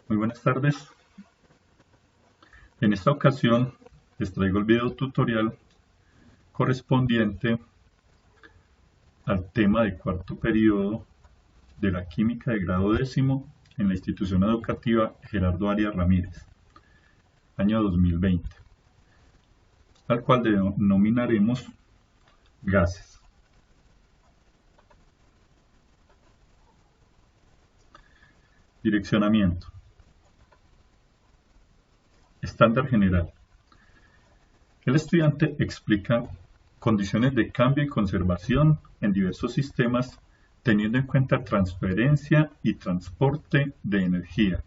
Muy buenas tardes. En esta ocasión les traigo el video tutorial correspondiente al tema de cuarto periodo de la química de grado décimo en la institución educativa Gerardo Arias Ramírez, año 2020, al cual denominaremos gases. Direccionamiento. Estándar general. El estudiante explica condiciones de cambio y conservación en diversos sistemas teniendo en cuenta transferencia y transporte de energía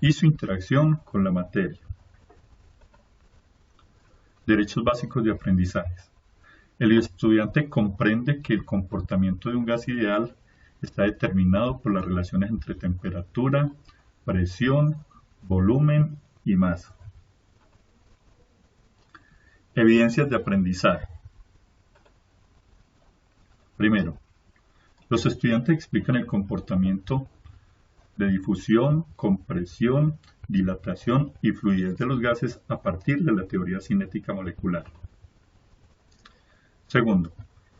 y su interacción con la materia. Derechos básicos de aprendizaje. El estudiante comprende que el comportamiento de un gas ideal está determinado por las relaciones entre temperatura, presión, volumen y masa. Evidencias de aprendizaje. Primero, los estudiantes explican el comportamiento de difusión, compresión, dilatación y fluidez de los gases a partir de la teoría cinética molecular. Segundo,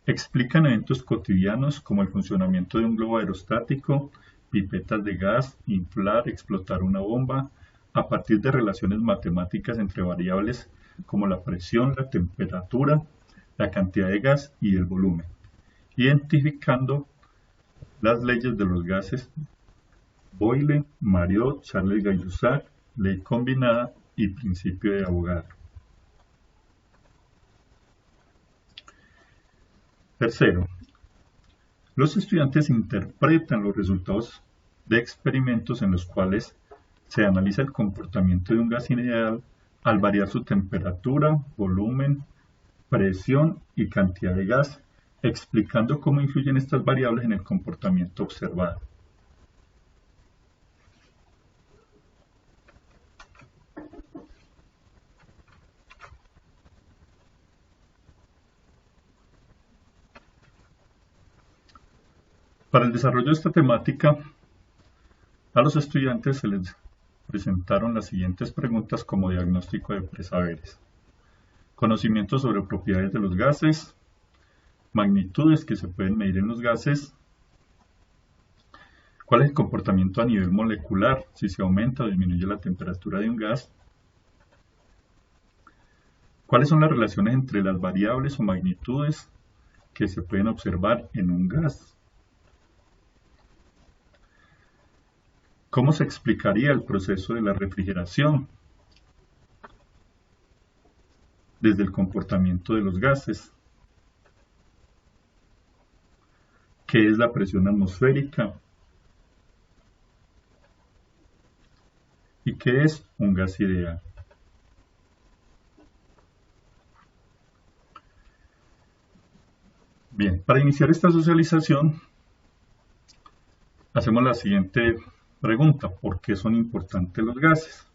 explican eventos cotidianos como el funcionamiento de un globo aerostático, pipetas de gas, inflar, explotar una bomba, a partir de relaciones matemáticas entre variables como la presión, la temperatura, la cantidad de gas y el volumen, identificando las leyes de los gases Boyle, Mariotte, Charles-Gay-Lussac, ley combinada y principio de Avogadro. Tercero, los estudiantes interpretan los resultados de experimentos en los cuales se analiza el comportamiento de un gas ideal al variar su temperatura, volumen, presión y cantidad de gas, explicando cómo influyen estas variables en el comportamiento observado. Para el desarrollo de esta temática, a los estudiantes se les presentaron las siguientes preguntas como diagnóstico de presaberes. Conocimiento sobre propiedades de los gases, magnitudes que se pueden medir en los gases, cuál es el comportamiento a nivel molecular, si se aumenta o disminuye la temperatura de un gas, cuáles son las relaciones entre las variables o magnitudes que se pueden observar en un gas, cómo se explicaría el proceso de la refrigeración desde el comportamiento de los gases, qué es la presión atmosférica y qué es un gas ideal. Bien, para iniciar esta socialización, hacemos la siguiente pregunta: ¿por qué son importantes los gases?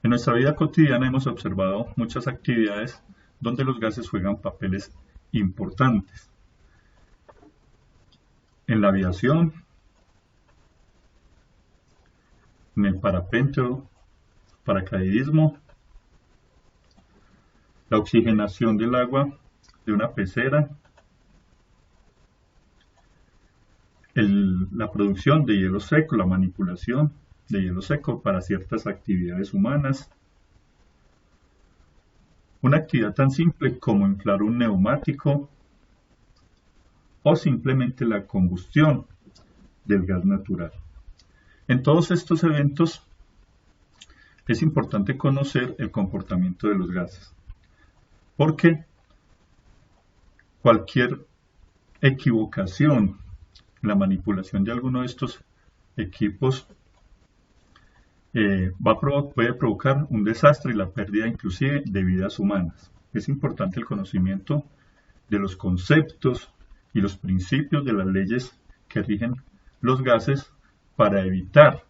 En nuestra vida cotidiana hemos observado muchas actividades donde los gases juegan papeles importantes. En la aviación, en el parapente o paracaidismo, la oxigenación del agua de una pecera, la producción de hielo seco, la manipulación de hielo seco para ciertas actividades humanas, una actividad tan simple como inflar un neumático o simplemente la combustión del gas natural. En todos estos eventos es importante conocer el comportamiento de los gases, porque cualquier equivocación en la manipulación de alguno de estos equipos puede provocar un desastre y la pérdida inclusive de vidas humanas. Es importante el conocimiento de los conceptos y los principios de las leyes que rigen los gases para evitar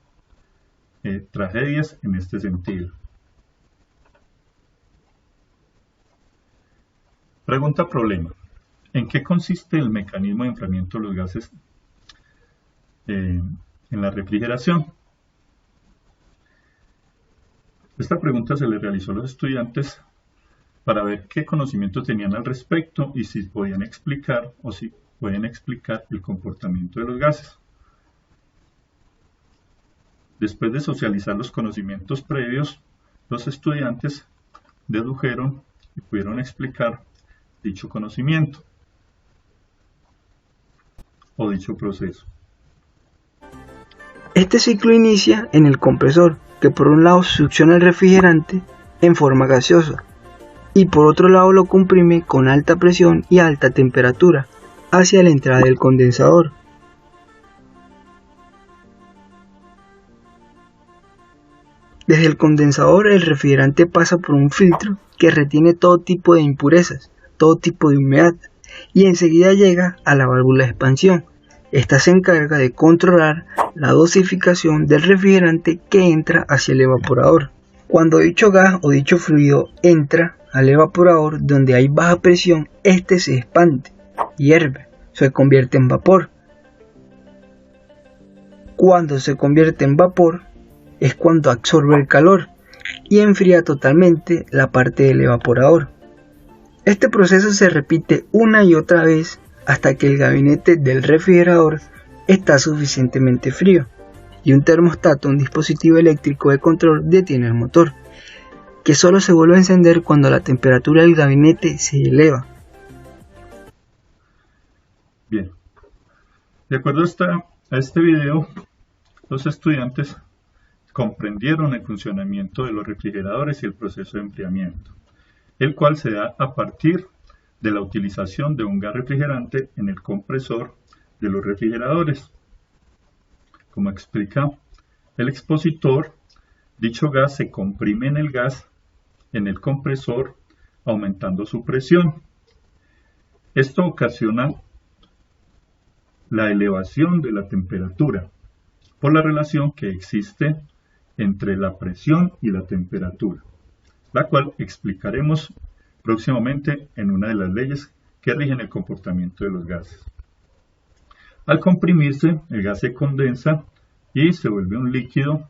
tragedias en este sentido. Pregunta problema: ¿en qué consiste el mecanismo de enfriamiento de los gases en la refrigeración. Esta pregunta se le realizó a los estudiantes para ver qué conocimiento tenían al respecto y si podían explicar o si pueden explicar el comportamiento de los gases. Después de socializar los conocimientos previos, los estudiantes dedujeron y pudieron explicar dicho conocimiento o dicho proceso. Este ciclo inicia en el compresor, que por un lado succiona el refrigerante en forma gaseosa y por otro lado lo comprime con alta presión y alta temperatura hacia la entrada del condensador. Desde el condensador el refrigerante pasa por un filtro que retiene todo tipo de impurezas, todo tipo de humedad, y enseguida llega a la válvula de expansión. Esta se encarga de controlar la dosificación del refrigerante que entra hacia el evaporador. Cuando dicho gas o dicho fluido entra al evaporador donde hay baja presión, este se expande, hierve, se convierte en vapor. Cuando se convierte en vapor es cuando absorbe el calor y enfría totalmente la parte del evaporador. Este proceso se repite una y otra vez hasta que el gabinete del refrigerador está suficientemente frío y un termostato, un dispositivo eléctrico de control, detiene el motor, que solo se vuelve a encender cuando la temperatura del gabinete se eleva. Bien, de acuerdo a este video, los estudiantes comprendieron el funcionamiento de los refrigeradores y el proceso de enfriamiento, el cual se da a partir de la utilización de un gas refrigerante en el compresor de los refrigeradores. Como explica el expositor, dicho gas se comprime en el compresor, aumentando su presión. Esto ocasiona la elevación de la temperatura por la relación que existe entre la presión y la temperatura, la cual explicaremos próximamente en una de las leyes que rigen el comportamiento de los gases. Al comprimirse, el gas se condensa y se vuelve un líquido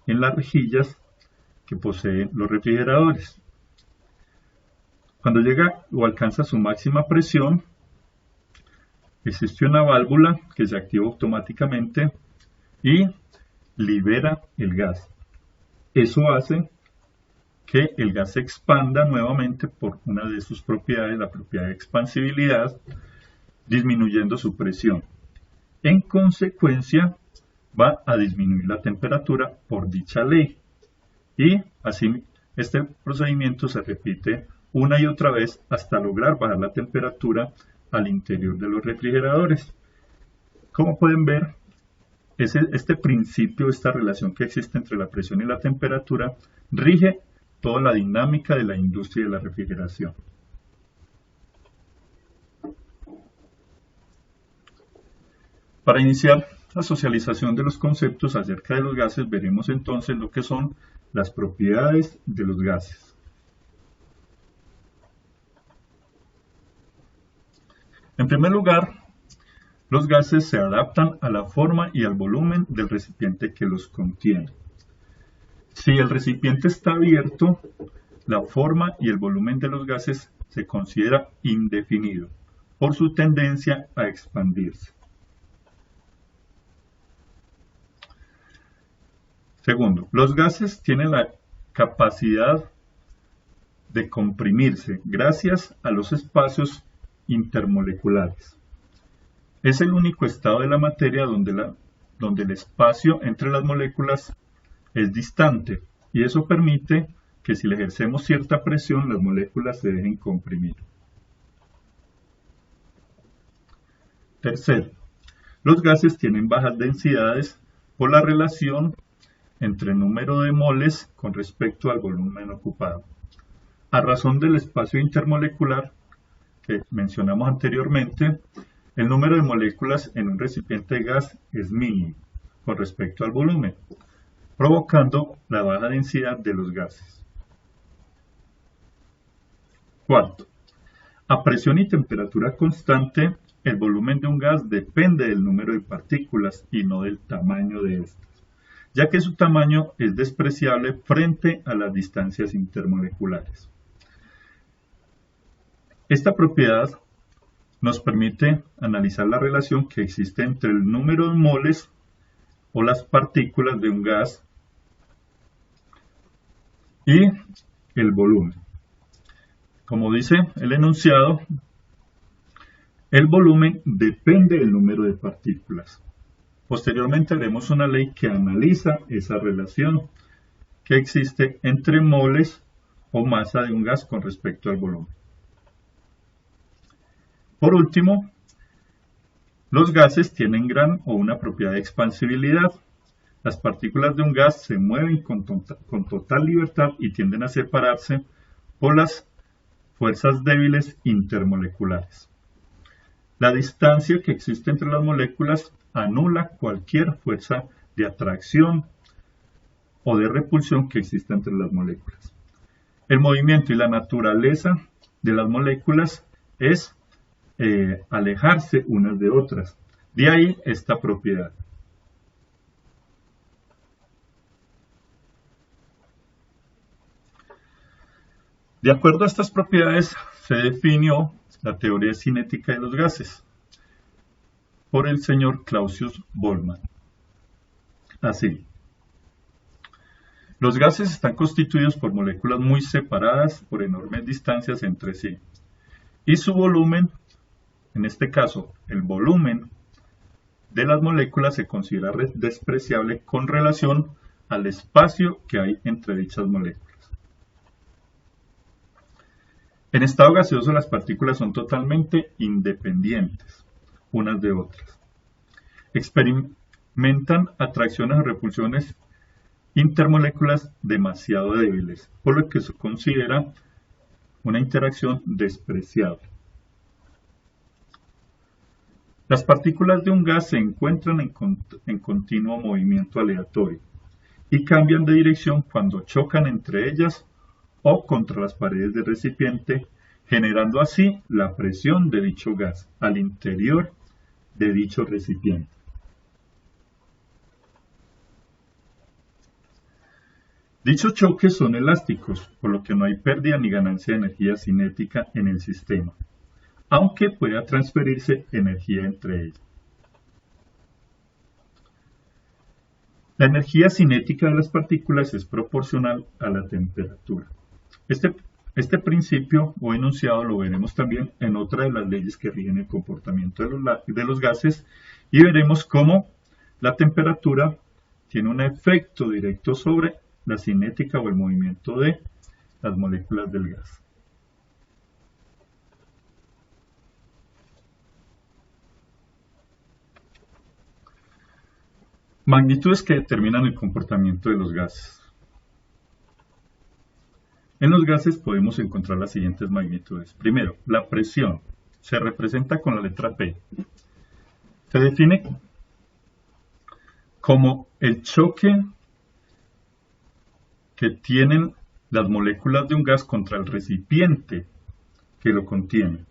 en las rejillas que poseen los refrigeradores. Cuando llega o alcanza su máxima presión, existe una válvula que se activa automáticamente y libera el gas. Eso hace que el gas se expanda nuevamente por una de sus propiedades, la propiedad de expansibilidad, disminuyendo su presión. En consecuencia, va a disminuir la temperatura por dicha ley. Y así este procedimiento se repite una y otra vez hasta lograr bajar la temperatura al interior de los refrigeradores. Como pueden ver, este principio, esta relación que existe entre la presión y la temperatura, rige toda la dinámica de la industria de la refrigeración. Para iniciar la socialización de los conceptos acerca de los gases, veremos entonces lo que son las propiedades de los gases. En primer lugar, los gases se adaptan a la forma y al volumen del recipiente que los contiene. Si el recipiente está abierto, la forma y el volumen de los gases se considera indefinido por su tendencia a expandirse. Segundo, los gases tienen la capacidad de comprimirse gracias a los espacios intermoleculares. Es el único estado de la materia donde el espacio entre las moléculas es distante, y eso permite que si le ejercemos cierta presión, las moléculas se dejen comprimir. Tercero, los gases tienen bajas densidades por la relación entre el número de moles con respecto al volumen ocupado. A razón del espacio intermolecular que mencionamos anteriormente, el número de moléculas en un recipiente de gas es mínimo con respecto al volumen, provocando la baja densidad de los gases. Cuarto, a presión y temperatura constante, el volumen de un gas depende del número de partículas y no del tamaño de estas, ya que su tamaño es despreciable frente a las distancias intermoleculares. Esta propiedad nos permite analizar la relación que existe entre el número de moles o las partículas de un gas y el volumen. Como dice el enunciado, el volumen depende del número de partículas. Posteriormente haremos una ley que analiza esa relación que existe entre moles o masa de un gas con respecto al volumen. Por último, los gases tienen gran o una propiedad de expansibilidad. Las partículas de un gas se mueven con total libertad y tienden a separarse por las fuerzas débiles intermoleculares. La distancia que existe entre las moléculas anula cualquier fuerza de atracción o de repulsión que exista entre las moléculas. El movimiento y la naturaleza de las moléculas es alejarse unas de otras. De ahí esta propiedad. De acuerdo a estas propiedades se definió la teoría cinética de los gases por el señor Clausius Boltzmann. Así, los gases están constituidos por moléculas muy separadas por enormes distancias entre sí, y su volumen, en este caso el volumen de las moléculas, se considera despreciable con relación al espacio que hay entre dichas moléculas. En estado gaseoso las partículas son totalmente independientes unas de otras. Experimentan atracciones o repulsiones intermoleculares demasiado débiles, por lo que se considera una interacción despreciable. Las partículas de un gas se encuentran en continuo movimiento aleatorio y cambian de dirección cuando chocan entre ellas o contra las paredes del recipiente, generando así la presión de dicho gas al interior de dicho recipiente. Dichos choques son elásticos, por lo que no hay pérdida ni ganancia de energía cinética en el sistema, aunque pueda transferirse energía entre ellos. La energía cinética de las partículas es proporcional a la temperatura. Este principio o enunciado lo veremos también en otra de las leyes que rigen el comportamiento de los gases, y veremos cómo la temperatura tiene un efecto directo sobre la cinética o el movimiento de las moléculas del gas. Magnitudes que determinan el comportamiento de los gases. En los gases podemos encontrar las siguientes magnitudes. Primero, la presión se representa con la letra P. Se define como el choque que tienen las moléculas de un gas contra el recipiente que lo contiene,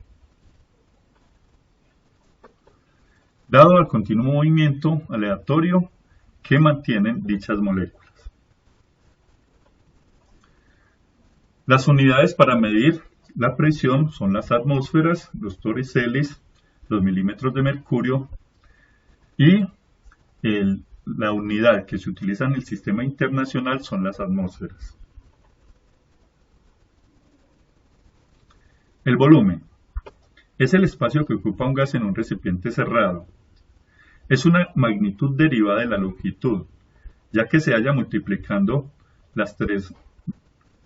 dado al continuo movimiento aleatorio que mantienen dichas moléculas. Las unidades para medir la presión son las atmósferas, los toriceles, los milímetros de mercurio, y la unidad que se utiliza en el sistema internacional son las atmósferas. El volumen es el espacio que ocupa un gas en un recipiente cerrado. Es una magnitud derivada de la longitud, ya que se halla multiplicando las tres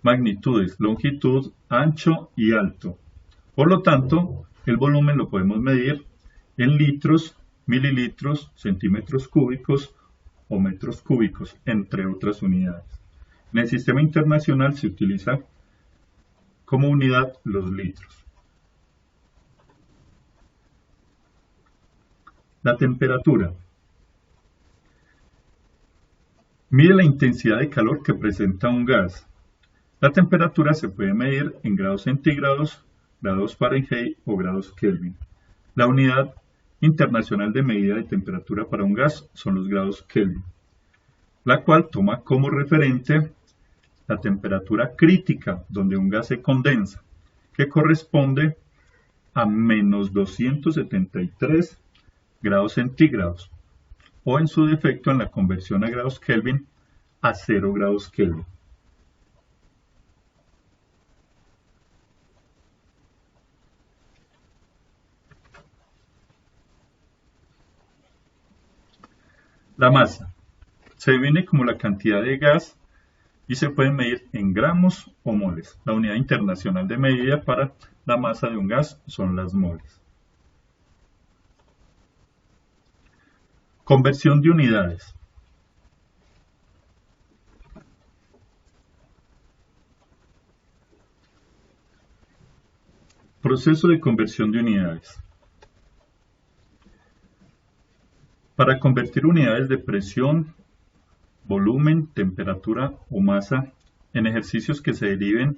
magnitudes: longitud, ancho y alto. Por lo tanto, el volumen lo podemos medir en litros, mililitros, centímetros cúbicos o metros cúbicos, entre otras unidades. En el sistema internacional se utiliza como unidad los litros. La temperatura mide la intensidad de calor que presenta un gas. La temperatura se puede medir en grados centígrados, grados Fahrenheit o grados Kelvin. La unidad internacional de medida de temperatura para un gas son los grados Kelvin, la cual toma como referente la temperatura crítica donde un gas se condensa, que corresponde a menos 273 grados centígrados, o en su defecto en la conversión a grados Kelvin, a 0 grados Kelvin. La masa se define como la cantidad de gas y se puede medir en gramos o moles. La unidad internacional de medida para la masa de un gas son las moles. Conversión de unidades. Proceso de conversión de unidades. Para convertir unidades de presión, volumen, temperatura o masa en ejercicios que se deriven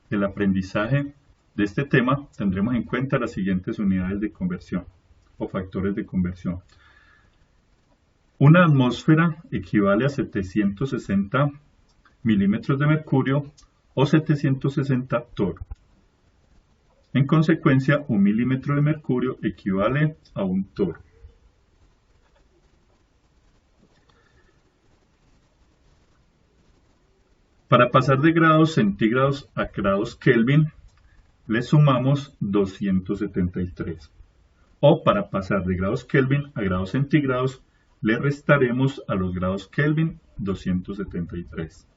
del aprendizaje de este tema, tendremos en cuenta las siguientes unidades de conversión o factores de conversión. Una atmósfera equivale a 760 milímetros de mercurio o 760 torr. En consecuencia, un milímetro de mercurio equivale a un torr. Para pasar de grados centígrados a grados Kelvin, le sumamos 273. O para pasar de grados Kelvin a grados centígrados, le restaremos a los grados Kelvin 273.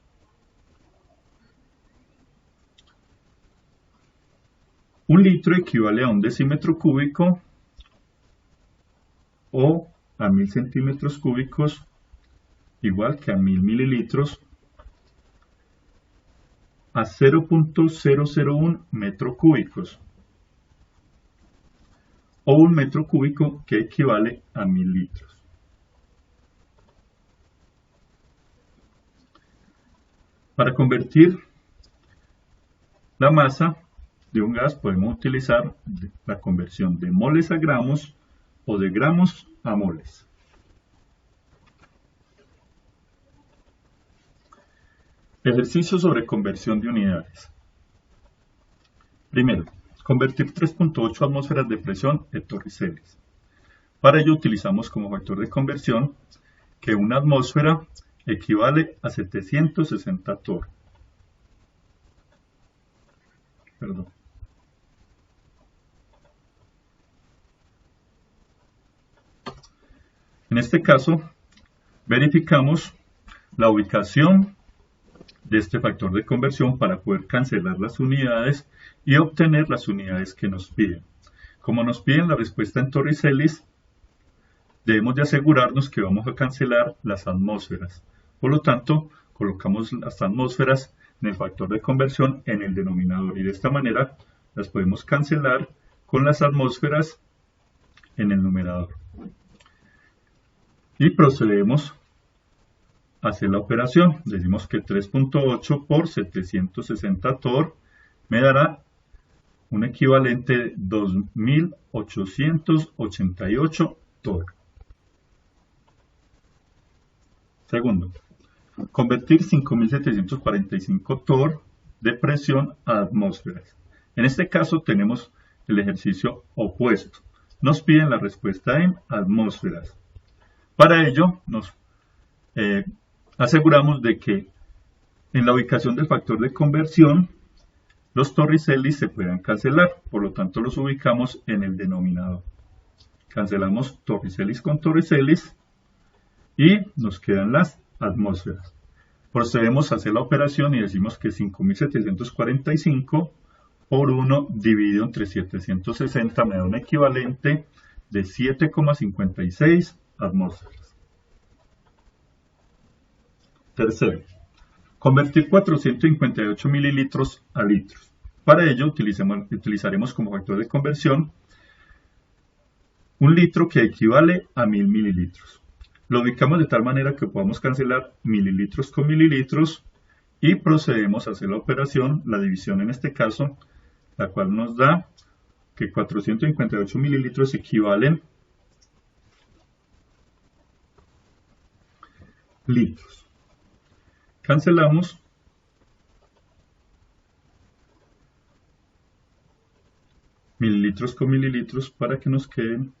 Un litro equivale a un decímetro cúbico o a 1000 centímetros cúbicos, igual que a 1000 mililitros, a 0.001 metros cúbicos, o un metro cúbico que equivale a 1000 litros. Para convertir la masa de un gas podemos utilizar la conversión de moles a gramos o de gramos a moles. Ejercicio sobre conversión de unidades. Primero, convertir 3.8 atmósferas de presión en torriceles. Para ello utilizamos como factor de conversión que una atmósfera equivale a 760 torr. En este caso, verificamos la ubicación de este factor de conversión para poder cancelar las unidades y obtener las unidades que nos piden. Como nos piden la respuesta en torriceles, debemos de asegurarnos que vamos a cancelar las atmósferas. Por lo tanto, colocamos las atmósferas en el factor de conversión en el denominador y de esta manera las podemos cancelar con las atmósferas en el numerador. Y procedemos a hacer la operación. Decimos que 3.8 por 760 torr me dará un equivalente de 2888 torr. Segundo, convertir 5745 torr de presión a atmósferas. En este caso tenemos el ejercicio opuesto. Nos piden la respuesta en atmósferas. Para ello nos aseguramos de que en la ubicación del factor de conversión los torriceles se puedan cancelar, por lo tanto los ubicamos en el denominador. Cancelamos torriceles con torriceles y nos quedan las atmósferas. Procedemos a hacer la operación y decimos que 5745 por 1 dividido entre 760 me da un equivalente de 7,56 atmósferas. Tercero, convertir 458 mililitros a litros. Para ello utilizaremos como factor de conversión un litro que equivale a 1000 mililitros. Lo ubicamos de tal manera que podamos cancelar mililitros con mililitros y procedemos a hacer la operación, la división en este caso, la cual nos da que 458 mililitros equivalen litros. Cancelamos mililitros con mililitros para que nos queden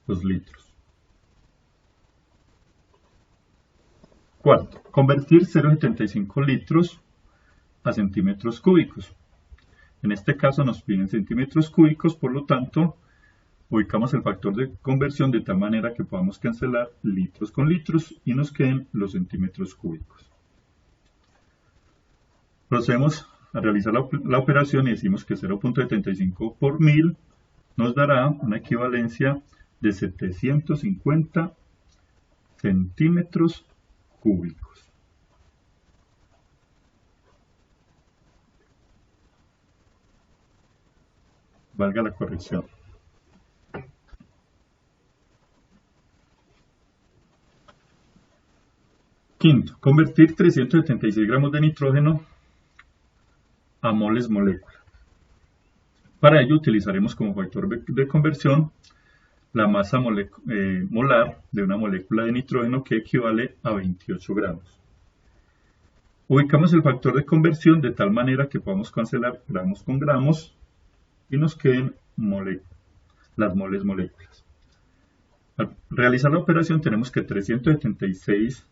los litros. Cuarto, convertir 0,75 litros a centímetros cúbicos. En este caso nos piden centímetros cúbicos, por lo tanto, ubicamos el factor de conversión de tal manera que podamos cancelar litros con litros y nos queden los centímetros cúbicos. Procedemos a realizar la operación y decimos que 0.75 por 1000 nos dará una equivalencia de 750 centímetros cúbicos. Valga la corrección. Quinto, convertir 376 gramos de nitrógeno a moles molécula. Para ello utilizaremos como factor de conversión la masa molar de una molécula de nitrógeno que equivale a 28 gramos. Ubicamos el factor de conversión de tal manera que podamos cancelar gramos con gramos y nos queden las moles moléculas. Al realizar la operación tenemos que 376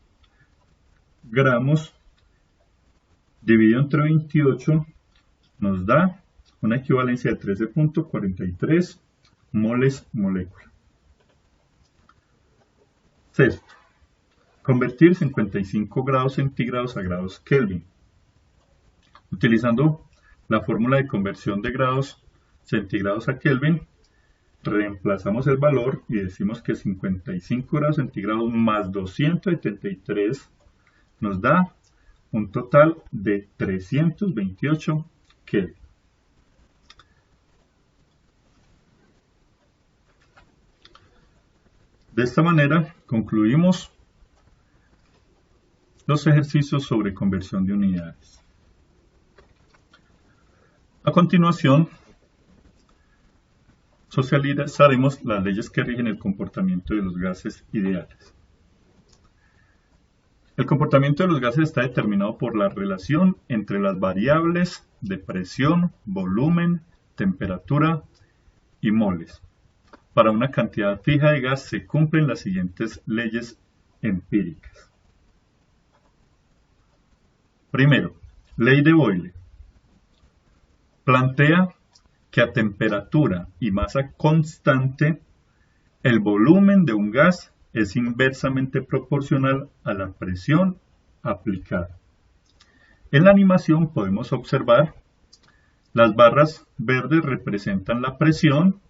gramos dividido entre 28 nos da una equivalencia de 13.43 moles molécula. Sexto, convertir 55 grados centígrados a grados Kelvin. Utilizando la fórmula de conversión de grados centígrados a Kelvin, reemplazamos el valor y decimos que 55 grados centígrados más 273 nos da un total de 328 Kelvin. De esta manera concluimos los ejercicios sobre conversión de unidades. A continuación, socializaremos las leyes que rigen el comportamiento de los gases ideales. El comportamiento de los gases está determinado por la relación entre las variables de presión, volumen, temperatura y moles. Para una cantidad fija de gas se cumplen las siguientes leyes empíricas. Primero, ley de Boyle. Plantea que a temperatura y masa constante, el volumen de un gas es inversamente proporcional a la presión aplicada. En la animación podemos observar las barras verdes representan la presión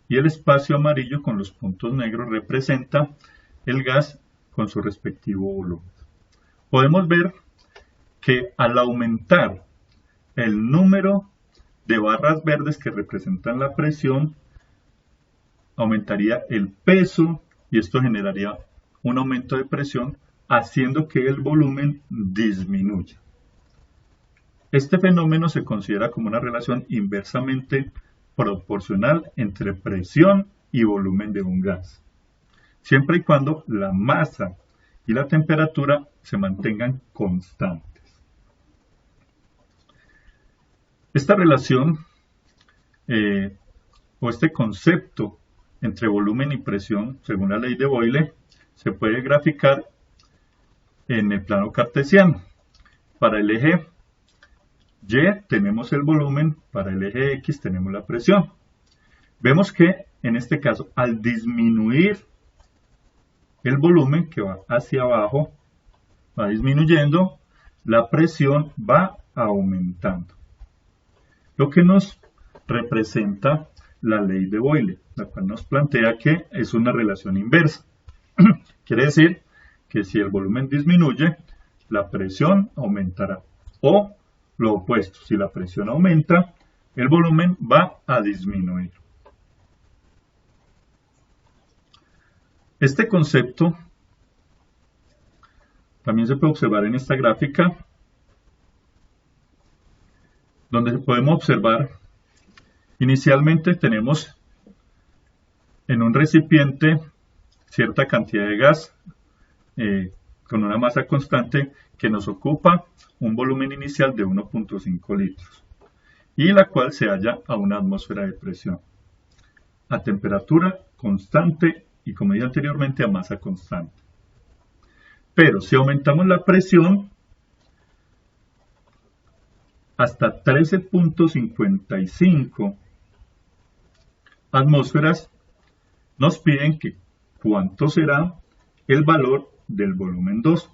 y el espacio amarillo con los puntos negros representa el gas con su respectivo volumen. Podemos ver que al aumentar el número de barras verdes que representan la presión, aumentaría el peso y esto generaría un aumento de presión, haciendo que el volumen disminuya. Este fenómeno se considera como una relación inversamente proporcional entre presión y volumen de un gas, siempre y cuando la masa y la temperatura se mantengan constantes. Esta relación o este concepto entre volumen y presión, según la ley de Boyle, se puede graficar en el plano cartesiano. Para el eje Y tenemos el volumen, para el eje X tenemos la presión. Vemos que en este caso, al disminuir el volumen que va hacia abajo, va disminuyendo, la presión va aumentando. Lo que nos representa la ley de Boyle, la cual nos plantea que es una relación inversa. Quiere decir que si el volumen disminuye, la presión aumentará. O lo opuesto, si la presión aumenta, el volumen va a disminuir. Este concepto también se puede observar en esta gráfica, donde podemos observar Inicialmente tenemos en un recipiente cierta cantidad de gas con una masa constante que nos ocupa un volumen inicial de 1.5 litros y la cual se halla a una atmósfera de presión, a temperatura constante y, como dije anteriormente, a masa constante. Pero si aumentamos la presión hasta 13.55 atmósferas, nos piden que cuánto será el valor del volumen 2,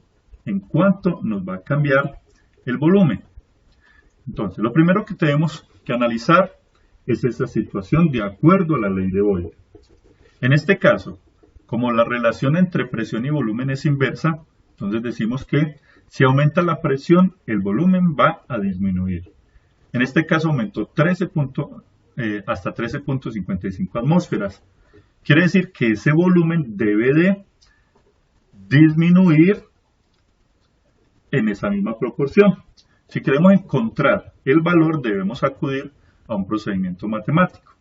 en cuánto nos va a cambiar el volumen. Entonces, lo primero que tenemos que analizar es esa situación de acuerdo a la ley de Boyle. En este caso, como la relación entre presión y volumen es inversa, entonces decimos que si aumenta la presión, el volumen va a disminuir. En este caso aumentó hasta 13.55 atmósferas. Quiere decir que ese volumen debe de disminuir en esa misma proporción. Si queremos encontrar el valor, debemos acudir a un procedimiento matemático.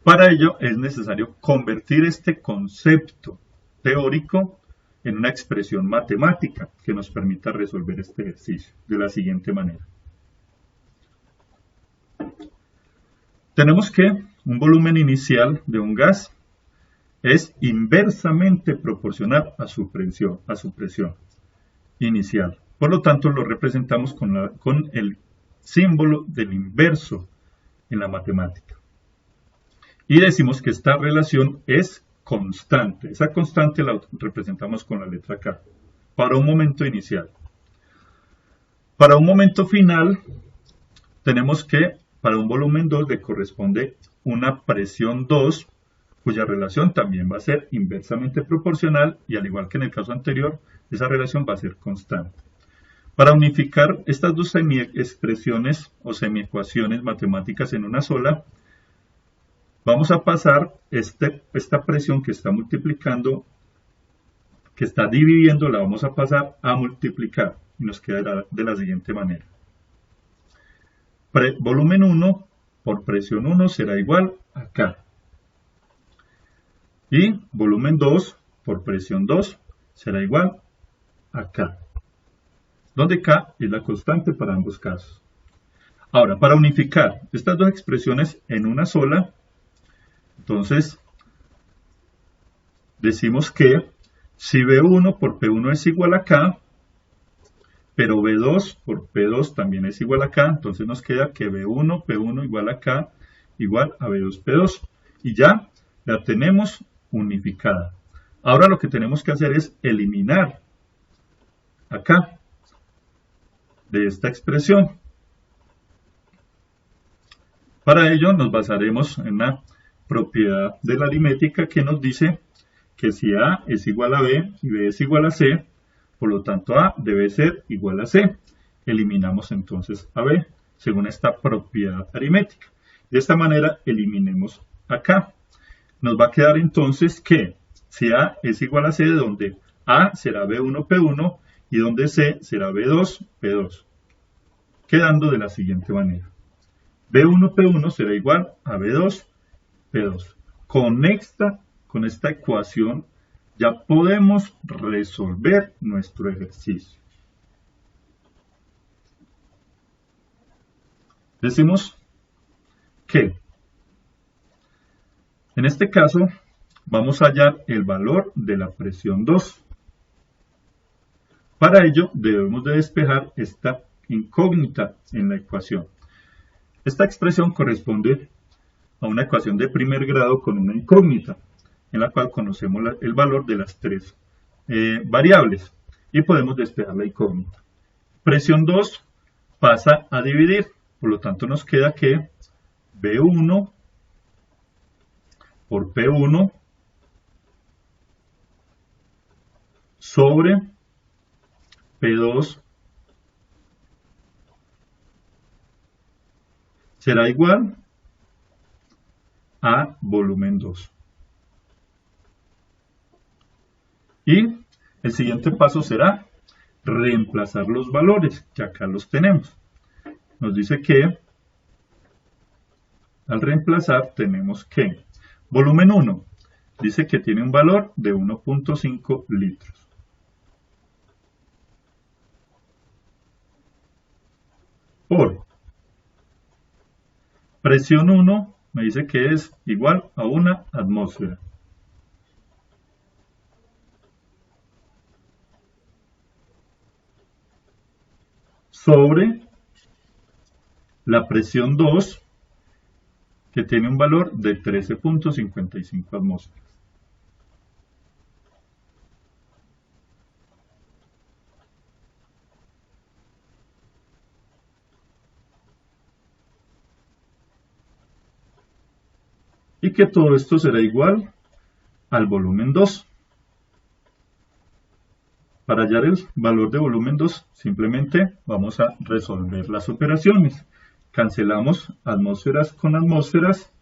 Para ello es necesario convertir este concepto teórico en una expresión matemática que nos permita resolver este ejercicio de la siguiente manera. Tenemos que un volumen inicial de un gas es inversamente proporcional a su presión inicial. Por lo tanto, lo representamos con el símbolo del inverso en la matemática. Y decimos que esta relación es constante. Esa constante la representamos con la letra K para un momento inicial. Para un momento final, tenemos que para un volumen 2 le corresponde una presión 2, cuya relación también va a ser inversamente proporcional y, al igual que en el caso anterior, esa relación va a ser constante. Para unificar estas dos semi-expresiones o semiecuaciones matemáticas en una sola, vamos a pasar esta presión que está multiplicando, que está dividiendo, la vamos a pasar a multiplicar y nos quedará de la siguiente manera. Volumen 1 por presión 1 será igual a K. Y volumen 2 por presión 2 será igual a K, donde K es la constante para ambos casos. Ahora, para unificar estas dos expresiones en una sola, entonces decimos que si B1 por P1 es igual a K, pero B2 por P2 también es igual a K, entonces nos queda que B1, P1 igual a K igual a B2, P2. Y ya la tenemos unificada. Ahora lo que tenemos que hacer es eliminar acá de esta expresión. Para ello nos basaremos en la propiedad de la aritmética que nos dice que si A es igual a B y B es igual a C, por lo tanto A debe ser igual a C. Eliminamos entonces a B según esta propiedad aritmética. De esta manera eliminemos acá. Nos va a quedar entonces que si A es igual a C, donde A será B1, P1 y donde C será B2, P2. Quedando de la siguiente manera. B1, P1 será igual a B2, P2. Con esta ecuación ya podemos resolver nuestro ejercicio. Decimos que en este caso vamos a hallar el valor de la presión 2. Para ello debemos de despejar esta incógnita en la ecuación. Esta expresión corresponde a una ecuación de primer grado con una incógnita, en la cual conocemos el valor de las tres variables y podemos despejar la incógnita. Presión 2 pasa a dividir, por lo tanto nos queda que B1 por P1 sobre P2 será igual a volumen 2. Y el siguiente paso será reemplazar los valores, que acá los tenemos. Nos dice que Al reemplazar tenemos que volumen 1 dice que tiene un valor de 1.5 litros. Por presión 1 me dice que es igual a 1 atmósfera. Sobre la presión 2, que tiene un valor de 13.55 atmósferas. Y que todo esto será igual al volumen 2. Para hallar el valor de volumen 2, simplemente vamos a resolver las operaciones. Cancelamos atmósferas con atmósferas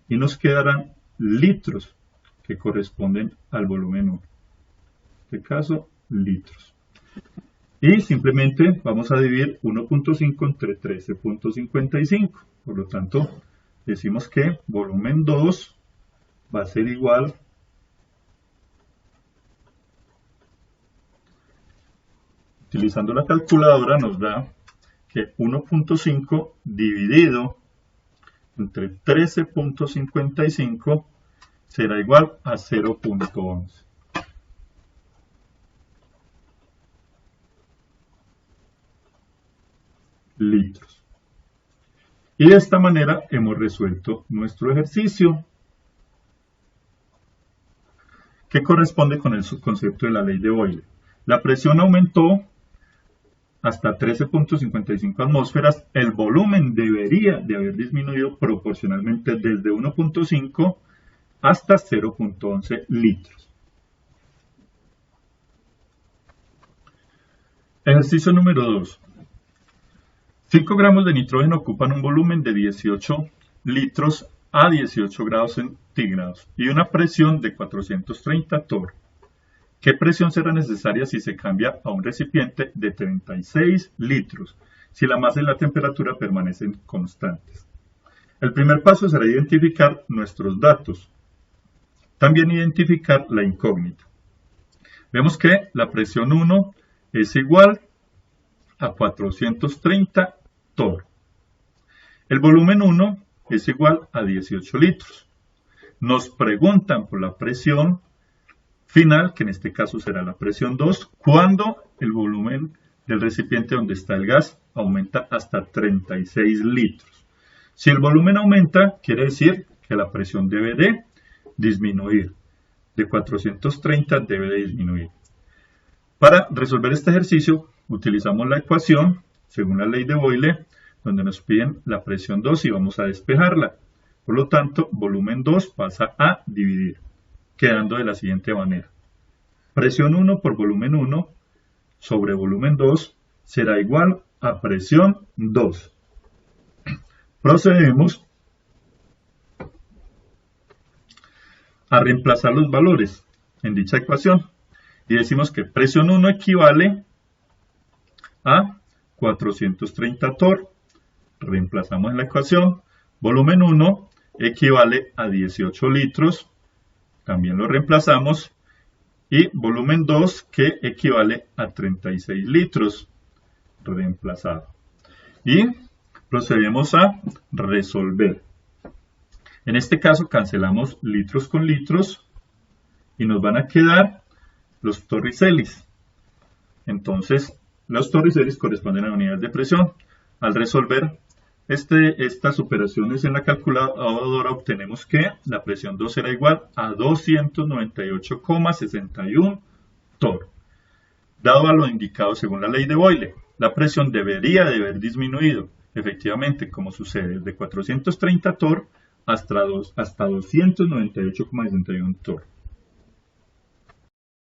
y nos quedarán litros que corresponden al volumen 1. En este caso, litros. Y simplemente vamos a dividir 1.5 entre 13.55. Por lo tanto, decimos que volumen 2 va a ser igual utilizando la calculadora nos da que 1.5 dividido entre 13.55 será igual a 0.11. litros. Y de esta manera hemos resuelto nuestro ejercicio, que corresponde con el concepto de la ley de Boyle. La presión aumentó hasta 13.55 atmósferas, el volumen debería de haber disminuido proporcionalmente desde 1.5 hasta 0.11 litros. Ejercicio número 2. 5 gramos de nitrógeno ocupan un volumen de 18 litros a 18 grados centígrados y una presión de 430 torr. ¿Qué presión será necesaria si se cambia a un recipiente de 36 litros, si la masa y la temperatura permanecen constantes? El primer paso será identificar nuestros datos. También identificar la incógnita. Vemos que la presión 1 es igual a 430 torr. El volumen 1 es igual a 18 litros. Nos preguntan por la presión final, que en este caso será la presión 2, cuando el volumen del recipiente donde está el gas aumenta hasta 36 litros. Si el volumen aumenta, quiere decir que la presión debe de disminuir. De 430 debe de disminuir. Para resolver este ejercicio, utilizamos la ecuación, según la ley de Boyle, donde nos piden la presión 2 y vamos a despejarla. Por lo tanto, volumen 2 pasa a dividir, quedando de la siguiente manera. Presión 1 por volumen 1 sobre volumen 2 será igual a presión 2. Procedemos a reemplazar los valores en dicha ecuación y decimos que presión 1 equivale a 430 torr. Reemplazamos en la ecuación. Volumen 1 equivale a 18 litros. También lo reemplazamos. Y volumen 2 que equivale a 36 litros. Reemplazado. Y procedemos a resolver. En este caso cancelamos litros con litros y nos van a quedar los torricelis. Entonces, los torricelis corresponden a unidades de presión. Al resolver estas operaciones en la calculadora obtenemos que la presión 2 será igual a 298,61 torr. Dado a lo indicado según la ley de Boyle, la presión debería de haber disminuido, efectivamente, como sucede, desde 430 torr hasta 298,61 torr.